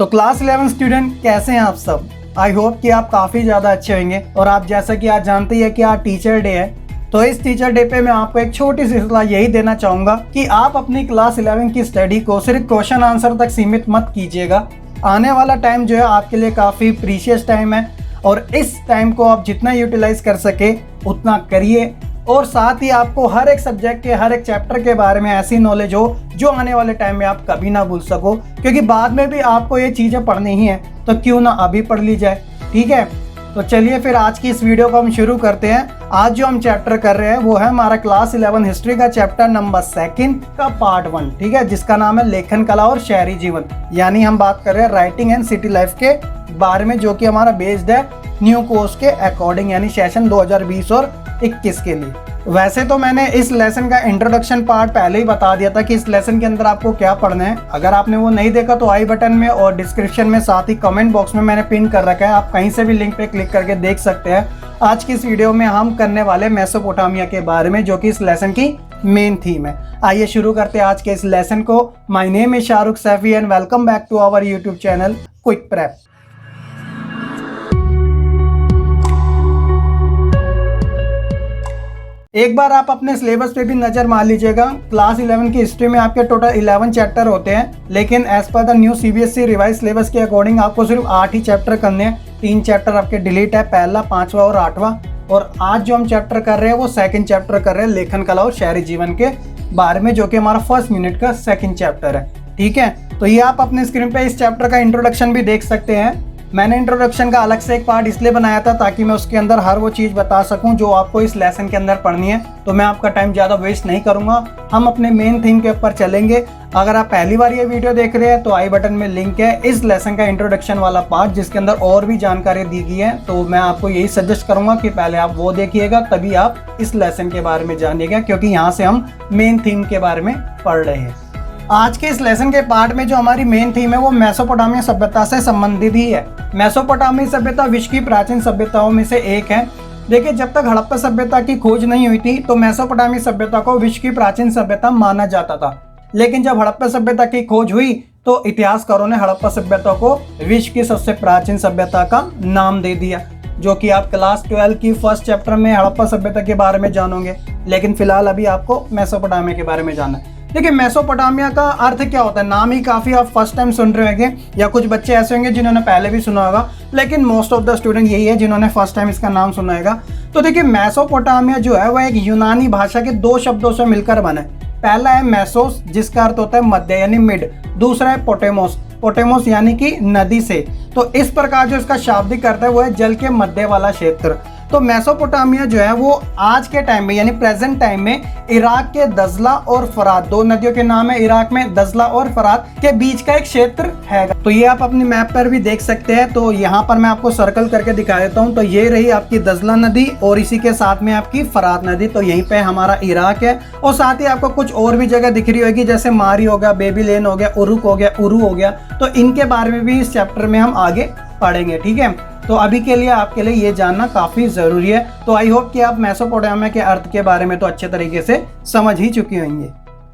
तो class 11 student कैसे हैं आप सब। आई होप कि आप काफ़ी ज़्यादा अच्छे होंगे। और आप जैसा कि आज जानते ही है कि आज टीचर डे है, तो इस टीचर डे पे मैं आपको एक छोटी सी सलाह यही देना चाहूँगा कि आप अपनी क्लास 11 की स्टडी को सिर्फ क्वेश्चन आंसर तक सीमित मत कीजिएगा। आने वाला टाइम जो है आपके लिए काफ़ी प्रीशियस टाइम है और इस टाइम को आप जितना यूटिलाइज कर सके उतना करिए। और साथ ही आपको हर एक सब्जेक्ट के हर एक चैप्टर के बारे में ऐसी नॉलेज हो जो आने वाले टाइम में आप कभी ना भूल सको, क्योंकि बाद में भी आपको ये चीज़ें पढ़नी ही है, तो क्यों ना अभी पढ़ ली जाए। ठीक है, तो चलिए फिर आज की इस वीडियो को हम शुरू करते हैं। आज जो हम चैप्टर कर रहे हैं वो है हमारा क्लास 11 हिस्ट्री का चैप्टर नंबर 2 का पार्ट 1, ठीक है, जिसका नाम है लेखन कला और शहरी जीवन। यानी हम बात कर रहे हैं राइटिंग एंड सिटी लाइफ के बारे में, जो कि हमारा बेस्ड है न्यू कोर्स के अकॉर्डिंग, यानी सेशन 2020 और 21 के लिए। वैसे तो मैंने इस लेसन का इंट्रोडक्शन पार्ट पहले ही बता दिया था कि इस लेसन के अंदर आपको क्या पढ़ना है। अगर आपने वो नहीं देखा तो आई बटन में और डिस्क्रिप्शन में साथ ही कमेंट बॉक्स में मैंने पिन कर रखा है, आप कहीं से भी लिंक पे क्लिक करके देख सकते हैं। आज की इस वीडियो में हम करने वाले मेसोपोटामिया के बारे में, जो कि इस लेसन की मेन थीम है। आइए शुरू करते हैं आज के इस लेसन को। My name is Shahrukh Saifi and welcome back to our YouTube channel Quick Prep. एक बार आप अपने सिलेबस पे भी नजर मार लीजिएगा। क्लास 11 की हिस्ट्री में आपके टोटल 11 चैप्टर होते हैं, लेकिन as per the new CBSE revise syllabus के अकॉर्डिंग आपको सिर्फ 8 ही चैप्टर करने हैं। 3 चैप्टर आपके डिलीट है, पहला, 5वां और 8वां। और आज जो हम चैप्टर कर रहे हैं वो 2nd चैप्टर कर रहे हैं लेखन कला और शहरी जीवन के बारे में, जो कि हमारा फर्स्ट यूनिट का 2nd चैप्टर है। ठीक है, तो ये आप अपने स्क्रीन पे इस चैप्टर का इंट्रोडक्शन भी देख सकते हैं। मैंने इंट्रोडक्शन का अलग से एक पार्ट इसलिए बनाया था ताकि मैं उसके अंदर हर वो चीज़ बता सकूं जो आपको इस लेसन के अंदर पढ़नी है। तो मैं आपका टाइम ज़्यादा वेस्ट नहीं करूंगा, हम अपने मेन थीम के ऊपर चलेंगे। अगर आप पहली बार ये वीडियो देख रहे हैं तो आई बटन में लिंक है इस लेसन का इंट्रोडक्शन वाला पार्ट, जिसके अंदर और भी जानकारी दी गई है। तो मैं आपको यही सजेस्ट करूंगा कि पहले आप वो देखिएगा, तभी आप इस लेसन के बारे में जानिएगा, क्योंकि यहाँ से हम मेन थीम के बारे में पढ़ रहे हैं। आज के इस लेसन के पार्ट में जो हमारी मेन थीम है वो मेसोपोटामिया सभ्यता से संबंधित ही है। मेसोपोटामिया सभ्यता विश्व की प्राचीन सभ्यताओं में से एक है। देखिए, जब तक हड़प्पा सभ्यता की खोज नहीं हुई थी तो मेसोपोटामिया सभ्यता को विश्व की प्राचीन सभ्यता माना जाता था। लेकिन जब हड़प्पा सभ्यता की खोज हुई तो इतिहासकारों ने हड़प्पा सभ्यता को विश्व की सबसे प्राचीन सभ्यता का नाम दे दिया, जो कि आप क्लास 12 की फर्स्ट चैप्टर में हड़प्पा सभ्यता के बारे में जानोगे। लेकिन फिलहाल अभी आपको मेसोपोटामिया के बारे में जानना है। देखिए, मेसोपोटामिया का अर्थ क्या होता है, नाम ही काफ़ी आप फर्स्ट टाइम सुन रहे होंगे, या कुछ बच्चे ऐसे होंगे जिन्होंने पहले भी सुना होगा, लेकिन मोस्ट ऑफ द स्टूडेंट यही है जिन्होंने फर्स्ट टाइम इसका नाम सुना होगा। तो देखिए, मेसोपोटामिया जो है वह एक यूनानी भाषा के 2 शब्दों से मिलकर बना है। पहला है मेसोस, जिसका अर्थ होता है मध्य यानी मिड। दूसरा है पोटेमोस, पोटेमोस यानी कि नदी से। तो इस प्रकार जो इसका शाब्दिक अर्थ है वो है जल के मध्य वाला क्षेत्र। तो मेसोपोटामिया जो है वो आज के टाइम में यानी प्रेजेंट टाइम में इराक के दजला और फरात, 2 नदियों के नाम है इराक में, दजला और फरात के बीच का एक क्षेत्र है। तो ये आप अपनी मैप पर भी देख सकते हैं। तो यहाँ पर मैं आपको सर्कल करके दिखा देता हूँ। तो ये रही आपकी दजला नदी और इसी के साथ में आपकी फरात नदी। तो यहीं पे हमारा इराक है। और साथ ही आपको कुछ और भी जगह दिख रही होगी, जैसे मारी हो गया, बेबीलेन हो गया, उरुक हो गया, उरू हो गया। तो इनके बारे में भी इस चैप्टर में हम आगे पढ़ेंगे। ठीक है, तो अभी के लिए आपके लिए ये जानना काफी जरूरी है। तो आई होप कि आप मेसोपोटामिया के अर्थ के बारे में तो अच्छे तरीके से समझ ही चुके होंगे।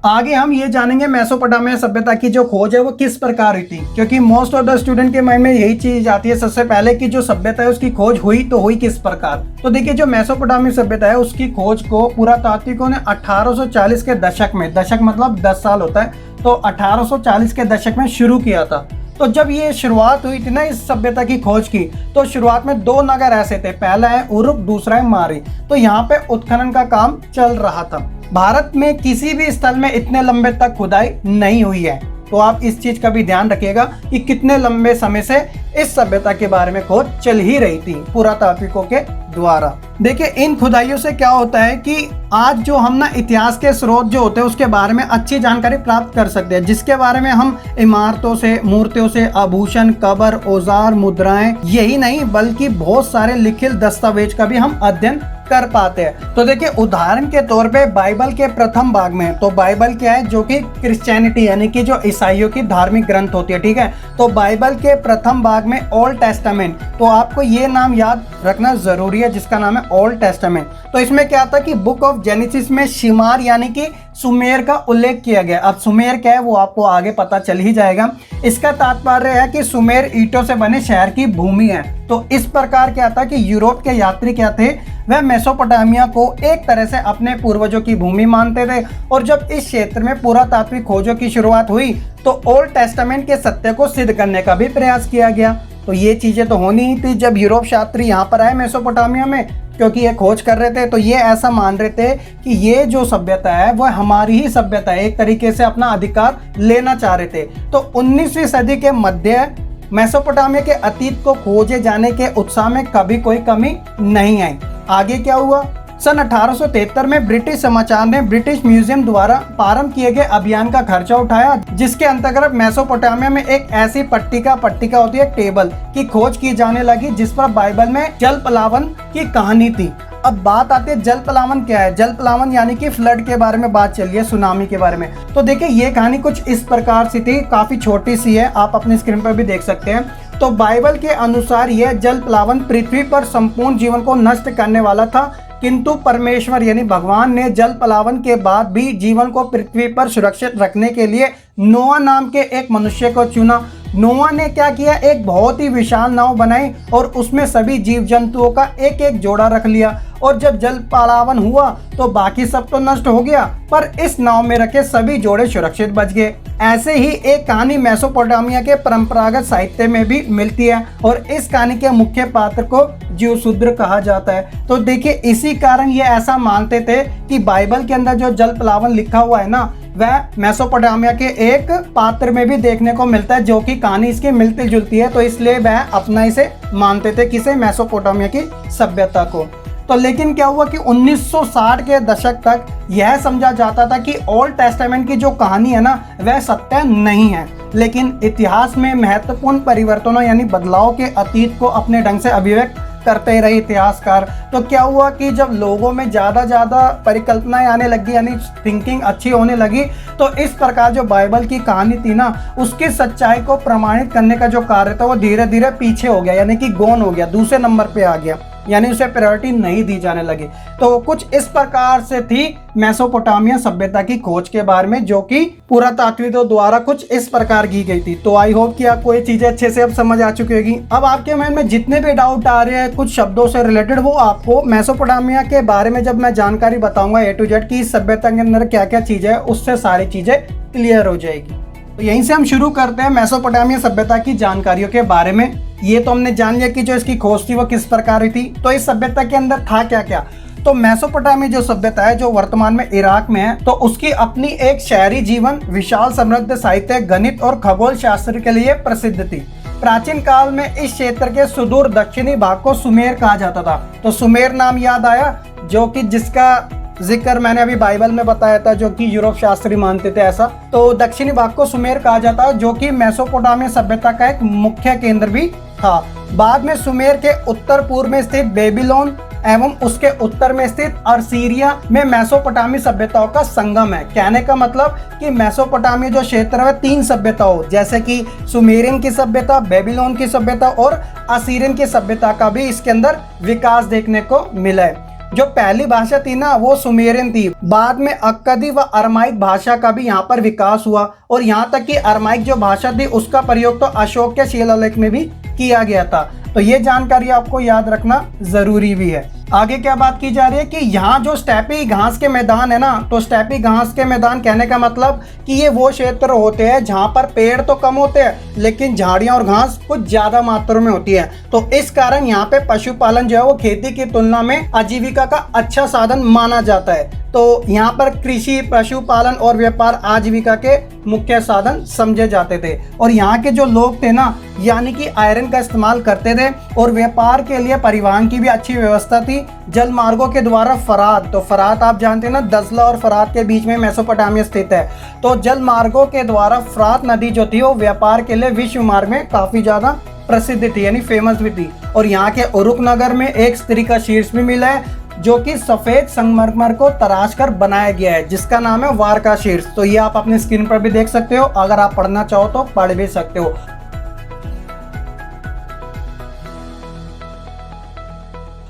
आगे हम ये जानेंगे मेसोपोटामिया सभ्यता की जो खोज है वो किस प्रकार हुई थी, क्योंकि मोस्ट ऑफ द स्टूडेंट के माइंड में यही चीज आती है सबसे पहले कि जो सभ्यता है उसकी खोज हुई तो हुई किस प्रकार। तो देखिए, जो मेसोपोटामिया सभ्यता है उसकी खोज को पुरातात्विकों ने 1840 के दशक में, दशक मतलब 10 साल होता है, तो 1840 के दशक में शुरू किया था। तो जब ये शुरुआत हुई थी ना इस सभ्यता की खोज की, तो शुरुआत में 2 नगर ऐसे थे, पहला है उरुक, दूसरा है मारी। तो यहाँ पे उत्खनन का काम चल रहा था। भारत में किसी भी स्थल में इतने लंबे तक खुदाई नहीं हुई है। तो आप इस चीज का भी ध्यान रखिएगा कि कितने लंबे समय से इस सभ्यता के बारे में खोज चल ही रही थी पुरातात्विकों के द्वारा। देखिए, इन खुदाइयों से क्या होता है कि आज जो हम ना इतिहास के स्रोत जो होते हैं उसके बारे में अच्छी जानकारी प्राप्त कर सकते हैं, जिसके बारे में हम इमारतों से, मूर्तियों से, आभूषण, कब्र, औजार, मुद्राएं, यही नहीं बल्कि बहुत सारे लिखित दस्तावेज का भी हम अध्ययन कर पाते हैं। तो देखिए, उदाहरण के तौर पे बाइबल के प्रथम भाग में, तो बाइबल क्या है, जो कि क्रिश्चियनिटी यानी कि जो ईसाइयों की धार्मिक ग्रंथ होती है। ठीक है, तो बाइबल के प्रथम भाग में ओल्ड टेस्टामेंट, तो आपको ये नाम याद रखना जरूरी है जिसका नाम है ओल्ड टेस्टामेंट। तो इसमें क्या था कि बुक ऑफ जेनेसिस में शिमार यानी कि सुमेर का उल्लेख किया गया। अब सुमेर क्या है वो आपको आगे पता चल ही जाएगा। इसका तात्पर्य है कि सुमेर ईंटों से बने शहर की भूमि है। तो इस प्रकार क्या था कि यूरोप के यात्री क्या थे, वह मेसोपोटामिया को एक तरह से अपने पूर्वजों की भूमि मानते थे। और जब इस क्षेत्र में पुरातात्विक खोजों की शुरुआत हुई तो ओल्ड टेस्टामेंट के सत्य को सिद्ध करने का भी प्रयास किया गया। तो ये चीजें तो होनी ही थी जब यूरोप यात्री यहाँ पर आए मेसोपोटामिया में, क्योंकि ये खोज कर रहे थे तो ये ऐसा मान रहे थे कि ये जो सभ्यता है वह हमारी ही सभ्यता है, एक तरीके से अपना अधिकार लेना चाह रहे थे। तो 19वीं सदी के मध्य मेसोपोटामिया के अतीत को खोजे जाने के उत्साह में कभी कोई कमी नहीं आई। आगे क्या हुआ, सन 1873 में ब्रिटिश समाचार ने ब्रिटिश म्यूजियम द्वारा प्रारंभ किए गए अभियान का खर्चा उठाया, जिसके अंतर्गत मेसोपोटामिया में एक ऐसी पट्टिका होती है टेबल की खोज की जाने लगी जिस पर बाइबल में जल पलावन की कहानी थी। अब बात आती है जल पलावन क्या है। जल पलावन यानी कि फ्लड के बारे में बात चल रही है, सुनामी के बारे में। तो देखिए ये कहानी कुछ इस प्रकार सी थी, काफी छोटी सी है, आप अपनी स्क्रीन पर भी देख सकते हैं। तो बाइबल के अनुसार यह जल पलावन पृथ्वी पर संपूर्ण जीवन को नष्ट करने वाला था, किंतु परमेश्वर यानी भगवान ने जल पलावन के बाद भी जीवन को पृथ्वी पर सुरक्षित रखने के लिए नोआ नाम के एक मनुष्य को चुना। नोआ ने क्या किया, एक बहुत ही विशाल नाव बनाई और उसमें सभी जीव जंतुओं का एक एक जोड़ा रख लिया। और जब जल पलावन हुआ तो बाकी सब तो नष्ट हो गया, पर इस नाव में रखे सभी जोड़े सुरक्षित बच गए। ऐसे ही एक कहानी मेसोपोटामिया के परंपरागत साहित्य में भी मिलती है और इस कहानी के मुख्य पात्र को जीवशूद्र कहा जाता है। तो देखिए इसी कारण ये ऐसा मानते थे कि बाइबल के अंदर जो जल पलावन लिखा हुआ है ना, वह मेसोपोटामिया के एक पात्र में भी देखने को मिलता है, जो कि कहानी इसकी मिलती जुलती है। तो इसलिए वह अपना इसे मानते थे, किसे, मेसोपोटामिया की सभ्यता को। तो लेकिन क्या हुआ कि 1960 के दशक तक यह समझा जाता था कि ओल्ड टेस्टामेंट की जो कहानी है ना वह सत्य नहीं है। लेकिन इतिहास में महत्वपूर्ण परिवर्तनों यानी बदलाव के अतीत को अपने ढंग से अभिव्यक्त करते रहे इतिहासकार। तो क्या हुआ कि जब लोगों में ज़्यादा परिकल्पनाएं आने लगी यानी थिंकिंग अच्छी होने लगी, तो इस प्रकार जो बाइबल की कहानी थी ना उसकी सच्चाई को प्रमाणित करने का जो कार्य था वो धीरे धीरे पीछे हो गया, यानी कि गौन हो गया, दूसरे नंबर पे आ गया, यानी उसे प्रायोरिटी नहीं दी जाने लगी। तो कुछ इस प्रकार से थी मेसोपोटामिया सभ्यता की खोज के बारे में, जो कि पुरातात्विकों द्वारा कुछ इस प्रकार की गई थी। तो आई होप कि आपको ये चीजें अच्छे से अब समझ आ चुकी होगी। अब आपके मन में जितने भी डाउट आ रहे हैं कुछ शब्दों से रिलेटेड, वो आपको मेसोपोटामिया के बारे में जब मैं जानकारी बताऊंगा A to Z की इस सभ्यता के अंदर क्या क्या चीजें है, उससे सारी चीजें क्लियर हो जाएगी। तो यहीं से हम शुरू करते हैं मेसोपोटामिया सभ्यता की जानकारियों के बारे में। ये तो हमने जान लिया कि जो इसकी खोज थी वो किस प्रकार की थी। तो इस सभ्यता के अंदर था क्या क्या। तो मेसोपोटामिया जो सभ्यता है जो वर्तमान में इराक में है, तो उसकी अपनी एक शहरी जीवन, विशाल समृद्ध साहित्य, गणित और खगोल शास्त्र के लिए प्रसिद्ध थी। प्राचीन काल में इस क्षेत्र के सुदूर दक्षिणी भाग को सुमेर कहा जाता था। तो सुमेर नाम याद आया, जो कि जिसका जिक्र मैंने अभी बाइबल में बताया था, जो कि यूरोप शास्त्री मानते थे ऐसा। तो दक्षिणी भाग को सुमेर कहा जाता है, जो कि मेसोपोटामिया सभ्यता का एक मुख्य केंद्र भी था। बाद में सुमेर के उत्तर पूर्व में स्थित बेबीलोन एवं उसके उत्तर में स्थित असीरिया में मेसोपोटामी सभ्यताओं का संगम है। कहने का मतलब कि मेसोपोटामी जो क्षेत्र है 3 सभ्यताओं, जैसे कि सुमेरियन की सभ्यता, बेबीलोन की सभ्यता और असीरियन की सभ्यता का भी इसके अंदर विकास देखने को मिला है। जो पहली भाषा थी ना वो सुमेरियन थी। बाद में अक्कदी व अरमाइक भाषा का भी यहाँ पर विकास हुआ और यहाँ तक कि अरमाइक जो भाषा थी उसका प्रयोग तो अशोक के शिलालेख में भी किया गया था। तो ये जानकारी आपको याद रखना जरूरी भी है। आगे क्या बात की जा रही है कि यहाँ जो स्टेपी घास के मैदान है ना, तो स्टेपी घास के मैदान कहने का मतलब कि ये वो क्षेत्र होते हैं जहाँ पर पेड़ तो कम होते हैं लेकिन झाड़ियाँ और घास कुछ ज्यादा मात्रा में होती है। तो इस कारण यहाँ पे पशुपालन जो है वो खेती की तुलना में आजीविका का अच्छा साधन माना जाता है। तो यहाँ पर कृषि, पशुपालन और व्यापार आजीविका के मुख्य साधन समझे जाते थे। और यहाँ के जो लोग थे ना, यानी कि आयरन का इस्तेमाल करते थे और व्यापार के लिए परिवहन की भी अच्छी व्यवस्था थी। जल मार्गों के द्वारा फरात, तो फरात आप जानते हैं ना, दजला और फरात के बीच में मेसोपोटामिया स्थित है। तो जल मार्गों के द्वारा फरात नदी जो थी वो व्यापार के लिए विश्व मार्ग में काफी ज्यादा प्रसिद्ध थी, यानी फेमस भी थी। और यहाँ के उरुक नगर में एक स्त्री का शीर्ष भी मिला है जो कि सफेद संगमरमर को तराश कर बनाया गया है, जिसका नाम है वार का शीर्ष। तो ये आप अपनी स्क्रीन पर भी देख सकते हो, अगर आप पढ़ना चाहो तो पढ़ भी सकते हो।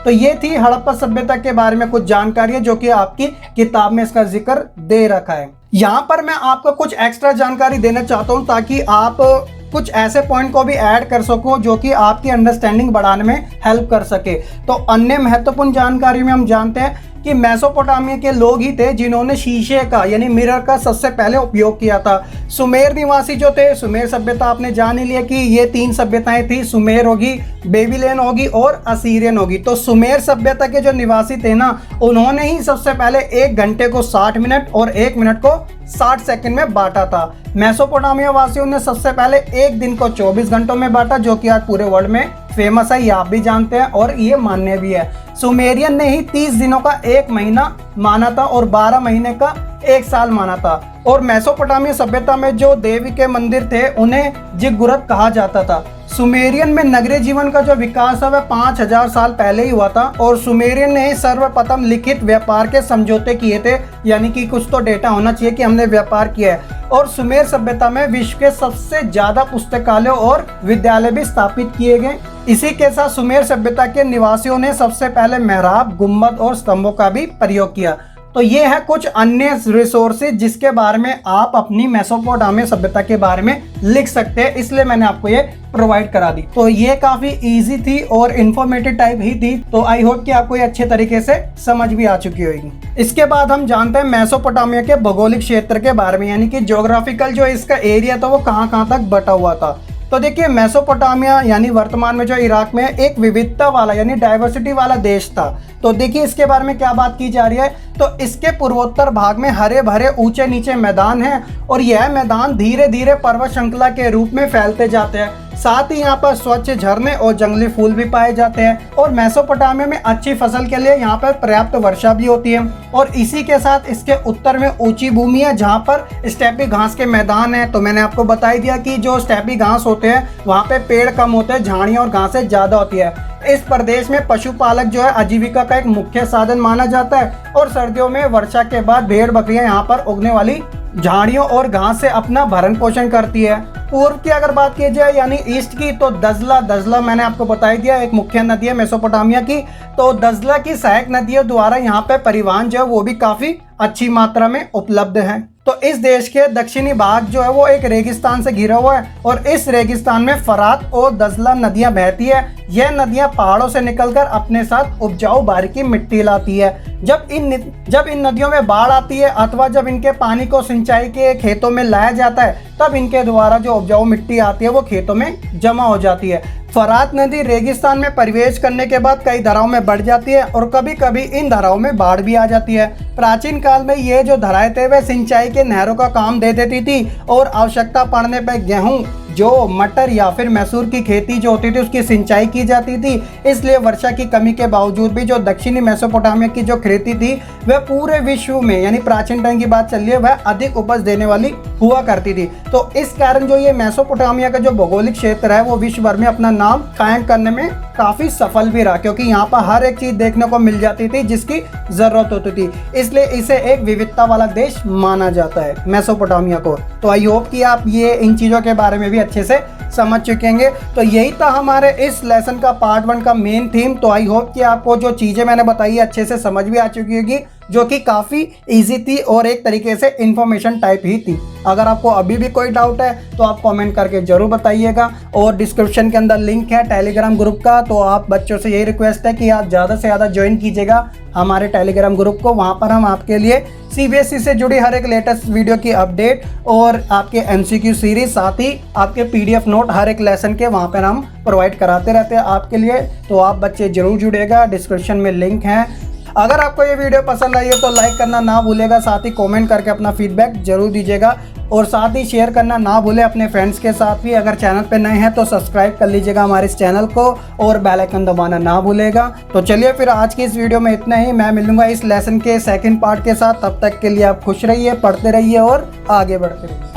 तो ये थी हड़प्पा सभ्यता के बारे में कुछ जानकारी है जो कि आपकी किताब में इसका जिक्र दे रखा है। यहाँ पर मैं आपको कुछ एक्स्ट्रा जानकारी देना चाहता हूँ ताकि आप कुछ ऐसे पॉइंट को भी ऐड कर सको जो कि आपकी अंडरस्टैंडिंग बढ़ाने में हेल्प कर सके। तो अन्य महत्वपूर्ण जानकारी में हम जानते हैं कि मेसोपोटामिया के लोग ही थे जिन्होंने शीशे का यानी मिरर का सबसे पहले उपयोग किया था। सुमेर निवासी जो थे, सुमेर सभ्यता आपने जान ही लिया कि ये 3 सभ्यताएं थी, सुमेर होगी, बेबीलोन होगी और असीरियन होगी। तो सुमेर सभ्यता के जो निवासी थे ना, उन्होंने ही सबसे पहले 1 घंटे को 60 मिनट और 1 मिनट को 60 सेकंड में बांटा था। मेसोपोटामिया वासियों ने सबसे पहले एक दिन को 24 घंटों में बांटा, जो कि आज पूरे वर्ल्ड में फेमस है, ये आप भी जानते हैं और ये मान्य भी है। सुमेरियन ने ही 30 दिनों का 1 महीना माना था और 12 महीने का 1 साल माना था। और मेसोपोटामिया सभ्यता में जो देवी के मंदिर थे उन्हें जिगुरत कहा जाता था। सुमेरियन में नगरीय जीवन का जो विकास है वह 5000 साल पहले ही हुआ था और सुमेरियन ने सर्वप्रथम लिखित व्यापार के समझौते किए थे, यानी कि कुछ तो डेटा होना चाहिए कि हमने व्यापार किया है। और सुमेर सभ्यता में विश्व के सबसे ज्यादा पुस्तकालय और विद्यालय भी स्थापित किए गए। इसी के साथ सुमेर सभ्यता के निवासियों ने सबसे पहले मेहराब, गुम्बद और स्तंभों का भी प्रयोग किया। तो ये है कुछ अन्य रिसोर्सेज जिसके बारे में आप अपनी मेसोपोटामिया सभ्यता के बारे में लिख सकते हैं, इसलिए मैंने आपको ये प्रोवाइड करा दी। तो ये काफी इजी थी और इंफॉर्मेटिव टाइप ही थी। तो आई होप कि आपको ये अच्छे तरीके से समझ भी आ चुकी होगी। इसके बाद हम जानते हैं मेसोपोटामिया के भौगोलिक क्षेत्र के बारे में, यानी कि ज्योग्राफिकल जो इसका एरिया था वो कहाँ तक बटा हुआ था। तो देखिए, मेसोपोटामिया यानी वर्तमान में जो इराक में एक विविधता वाला यानी डाइवर्सिटी वाला देश था। तो देखिए इसके बारे में क्या बात की जा रही है। तो इसके पूर्वोत्तर भाग में हरे भरे ऊंचे नीचे मैदान हैं और यह मैदान धीरे धीरे पर्वत श्रृंखला के रूप में फैलते जाते हैं। साथ ही यहाँ पर स्वच्छ झरने और जंगली फूल भी पाए जाते हैं और मेसोपोटामिया में अच्छी फसल के लिए यहाँ पर पर्याप्त वर्षा भी होती है। और इसी के साथ इसके उत्तर में ऊंची भूमि है जहाँ पर स्टेपी घास के मैदान है। तो मैंने आपको बता ही दिया कि जो स्टेपी घास होते हैं वहाँ पे पेड़ कम होते हैं, झाड़ियाँ और घासें ज्यादा होती है। इस प्रदेश में पशुपालक जो है आजीविका का एक मुख्य साधन माना जाता है और सर्दियों में वर्षा के बाद भेड़ बकरियां यहाँ पर उगने वाली झाड़ियों और घास से अपना भरण पोषण करती है। पूर्व की अगर बात की जाए यानी ईस्ट की, तो दजला मैंने आपको बता दिया एक मुख्य नदी है मेसोपोटामिया की। तो दजला की सहायक नदियों द्वारा यहाँ पे परिवहन जो है वो भी काफी अच्छी मात्रा में उपलब्ध है। तो इस देश के दक्षिणी भाग जो है वो एक रेगिस्तान से घिरा हुआ है और इस रेगिस्तान में फरात और दजला नदियां बहती है। यह नदियां पहाड़ों से निकलकर अपने साथ उपजाऊ बारीकी मिट्टी लाती है। जब इन नदियों में बाढ़ आती है अथवा जब इनके पानी को सिंचाई के खेतों में लाया जाता है तब इनके द्वारा जो उपजाऊ मिट्टी आती है वो खेतों में जमा हो जाती है। फरात नदी रेगिस्तान में प्रवेश करने के बाद कई धाराओं में बढ़ जाती है और कभी कभी इन धाराओं में बाढ़ भी आ जाती है। प्राचीन काल में ये जो धाराएं थे वे सिंचाई के नहरों का काम दे देती थी और आवश्यकता पड़ने पर गेहूं, जो मटर या फिर मैसूर की खेती जो होती थी उसकी सिंचाई की जाती थी। इसलिए वर्षा की कमी के बावजूद भी जो दक्षिणी मेसोपोटामिया की जो खेती थी वह पूरे विश्व में यानी प्राचीन टाइम की बात चल रही है वह अधिक उपज देने वाली हुआ करती थी। तो इस कारण जो ये मेसोपोटामिया का जो भौगोलिक क्षेत्र है वो विश्व भर में अपना नाम कायम करने में काफी सफल भी रहा, क्योंकि यहाँ पर हर एक चीज देखने को मिल जाती थी जिसकी जरूरत होती थी। इसलिए इसे एक विविधता वाला देश माना जाता है मेसोपोटामिया को। तो आई होप कि आप ये इन चीजों के बारे में भी अच्छे से समझ चुकेंगे। तो यही था हमारे इस लेसन का पार्ट 1 का मेन थीम। तो आई होप कि आपको जो चीजें मैंने बताई अच्छे से समझ भी आ चुकी होगी, जो कि काफी इजी थी और एक तरीके से इंफॉर्मेशन टाइप ही थी। अगर आपको अभी भी कोई डाउट है तो आप कमेंट करके जरूर बताइएगा और डिस्क्रिप्शन के अंदर लिंक है टेलीग्राम ग्रुप का। तो आप बच्चों से यही रिक्वेस्ट है कि आप ज़्यादा से ज़्यादा ज्वाइन कीजिएगा हमारे टेलीग्राम ग्रुप को। वहाँ पर हम आपके लिए CBSE से जुड़ी हर एक लेटेस्ट वीडियो की अपडेट और आपके MCQ सीरीज, साथ ही आपके PDF नोट हर एक लेसन के वहाँ पर हम प्रोवाइड कराते रहते हैं आपके लिए। तो आप बच्चे जरूर जुड़ेगा, डिस्क्रिप्शन में लिंक है। अगर आपको ये वीडियो पसंद आई है तो लाइक करना ना भूलेगा, साथ ही कमेंट करके अपना फीडबैक जरूर दीजिएगा और साथ ही शेयर करना ना भूले अपने फ्रेंड्स के साथ भी। अगर चैनल पे नए हैं तो सब्सक्राइब कर लीजिएगा हमारे इस चैनल को और बेल आइकन दबाना ना भूलेगा। तो चलिए फिर आज की इस वीडियो में इतना ही। मैं मिलूंगा इस लेसन के सेकंड पार्ट के साथ। तब तक के लिए आप खुश रहिए, पढ़ते रहिए और आगे बढ़ते रहिए।